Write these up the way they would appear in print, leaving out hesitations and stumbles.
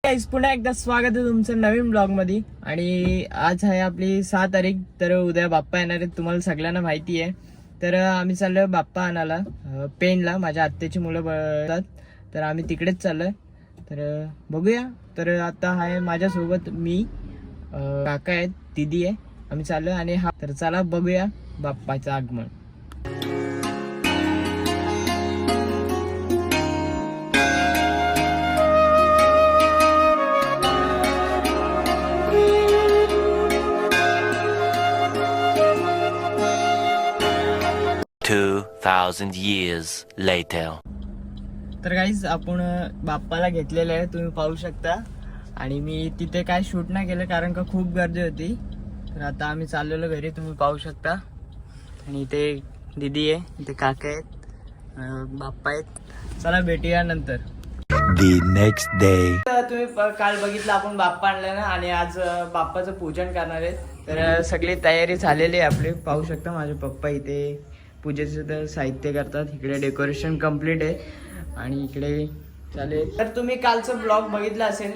पुन्हा एकदा स्वागत आहे तुमचं नवीन ब्लॉग मध्ये। आणि आज आहे आपली 6 तारीख, तर उद्या बाप्पा येणार आहेत, तुम्हाला सगळ्यांना माहिती आहे। तर आम्ही चाललोय बाप्पा आणायला पेनला, माझ्या आत्याची मुलं बघतात, तर आम्ही तिकडेच चाललोय। तर बघूया। तर आता आहे माझ्यासोबत मी, काका आहेत, दीदी आहे, आम्ही चाललोय आणि हा, तर चला बघूया बाप्पाचं आगमन। $2,000 years later. तर गाईज आपण बाप्पाला घेतलेलं आहे, तुम्ही पाहू शकता। आणि मी तिथे काय शूट नाही केलं कारण का खूप गर्दी होती। तर आता आम्ही चाललेलो घरी, तुम्ही पाहू शकता। आणि इथे दीदी आहे, इथे काका आहेत, बाप्पा आहेत। चला भेटूया नंतर। The next day. तुम्ही काल बघितलं आपण बाप्पा आणलं ना, आणि आज बाप्पाचं पूजन करणार आहे। तर सगळी तयारी झालेली आहे आपली, पाहू शकता। माझे पप्पा इथे पूजेचं तर साहित्य करतात, इकडे डेकोरेशन कम्प्लीट आहे आणि इकडे चालेल। तर तुम्ही कालचं ब्लॉग बघितला असेल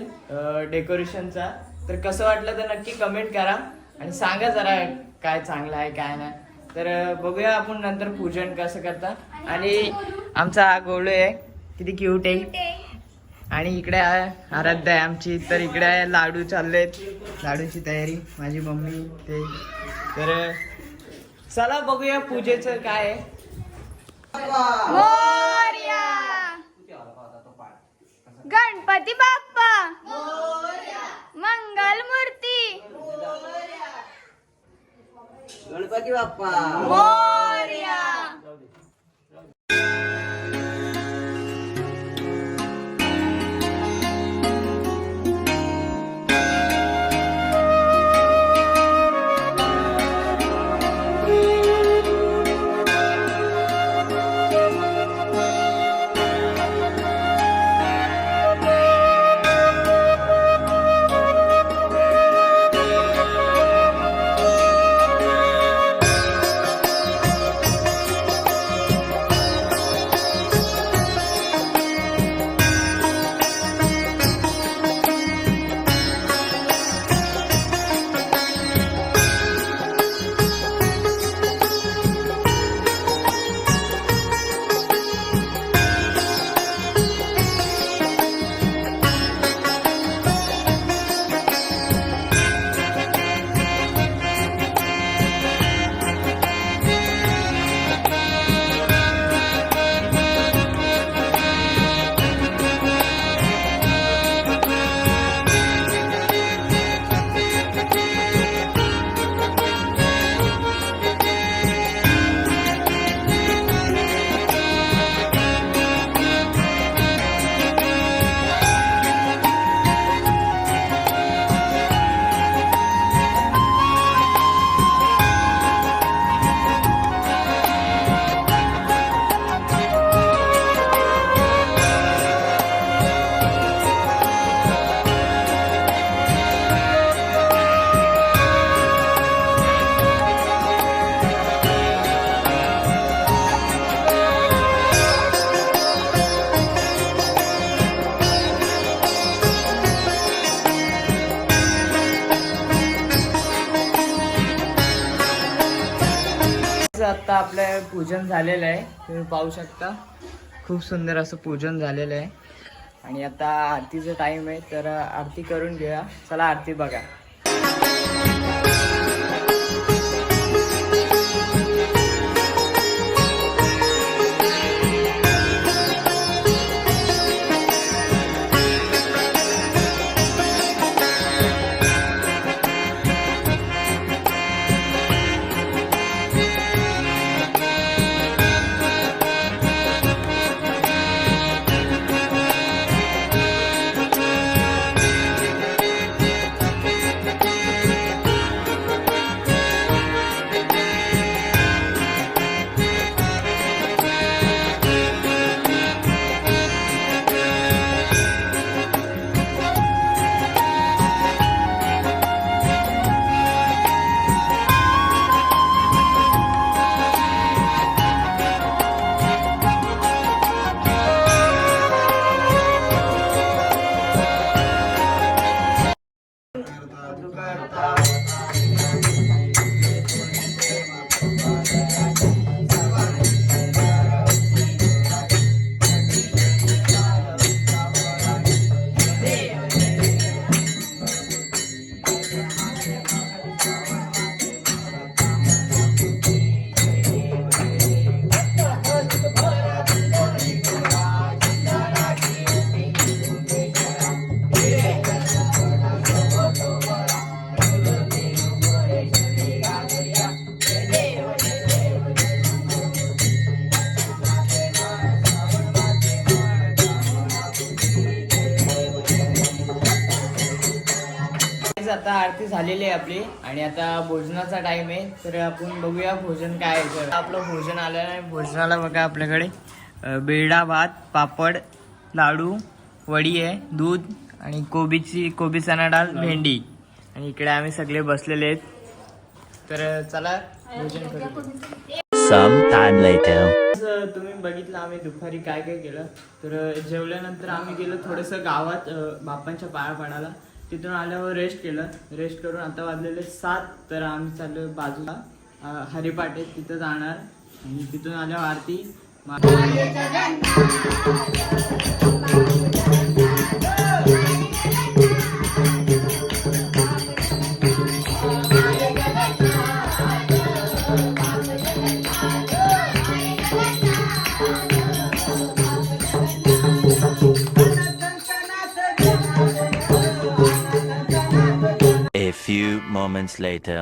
डेकोरेशनचा, तर कसं वाटलं तर नक्की कमेंट करा आणि सांगा जरा काय चांगलं आहे काय नाही। तर बघूया आपण नंतर पूजन कसं करता। आणि आमचा हा गोळू आहे, किती क्यूट आहे। आणि इकडे आराध्या आहे आमची, तर इकडे लाडू चाललेत, लाडूची तयारी माझी मम्मी ते। तर चला बघूया पूजेचं काय आहे। मोरया गणपती बाप्पा मंगल मूर्ती गणपती बाप्पा मोरया। आता आपलं पूजन झालेलं आहे, तुम्ही पाहू शकता। खूप सुंदर असं पूजन झालेलं आहे आणि आता आरतीचा टाइम आहे, तर आरती करून घेऊया। चला आरती बघा। आता आरती झालेली आहे आपली आणि आता भोजनाचा टाइम आहे. तर आपण बघूया भोजन काय आहे. तर आपलं भोजन आलेलं आहे. भोजनाला बघा आपल्याकडे बेडा भात, पापड, लाडू, वडी आहे, दूध आणि कोबी चना डाळ, भेंडी आणि इकडे आम्ही सगळे बसलेले आहेत. तर चला भोजन करू. Some time later. तुम्ही बघितलं आम्ही दुपारी काय काय केलं. तर जेवल्यानंतर आम्ही गेलो थोडंसं गावात बाप्पांच्या पाया पडायला. तिथून आल्यावर रेस्ट केलं. रेस्ट करून आता वाजलेले 7. तर आम्ही चाललो बाजूला हरिपाटे तिथं जाणार आणि तिथून आल्यावर आरती. A few moments later.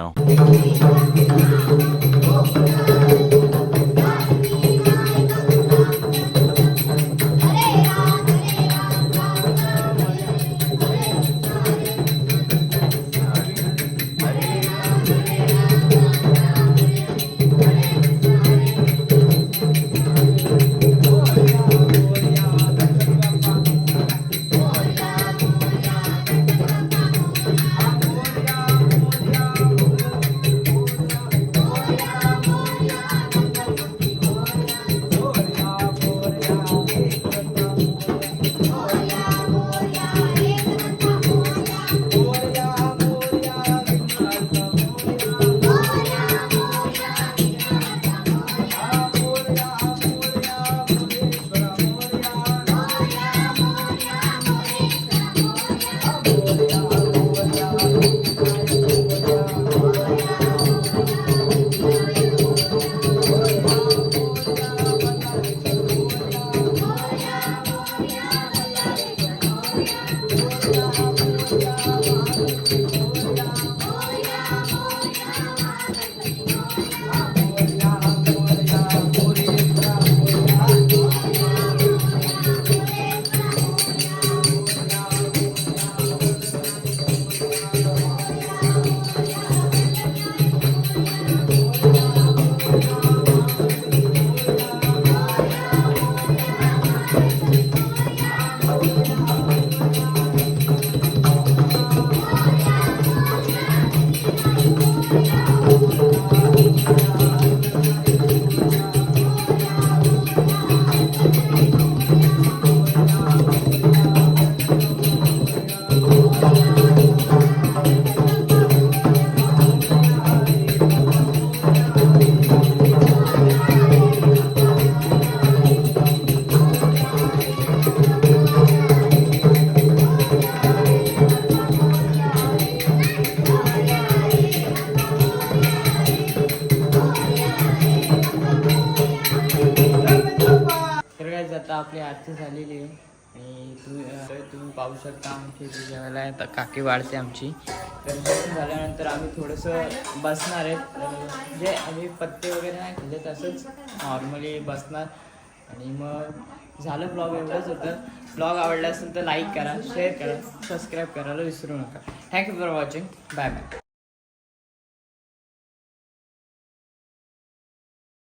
आता आपली आरती झालेली आहे आणि तुम्ही पाहू शकता आमची जेवायला आता काकी वाढते आमची. तर जेवण झाल्यानंतर आम्ही थोडंसं बसणार आहेत. म्हणजे आम्ही पत्ते वगैरे नाही खाल्ले, तसंच नॉर्मली बसणार आणि मग झालं. ब्लॉग एवढंच होतं. ब्लॉग आवडला असेल तर लाईक करा, शेअर करा, सबस्क्राईब करायला विसरू नका. Thank you for watching. Bye bye.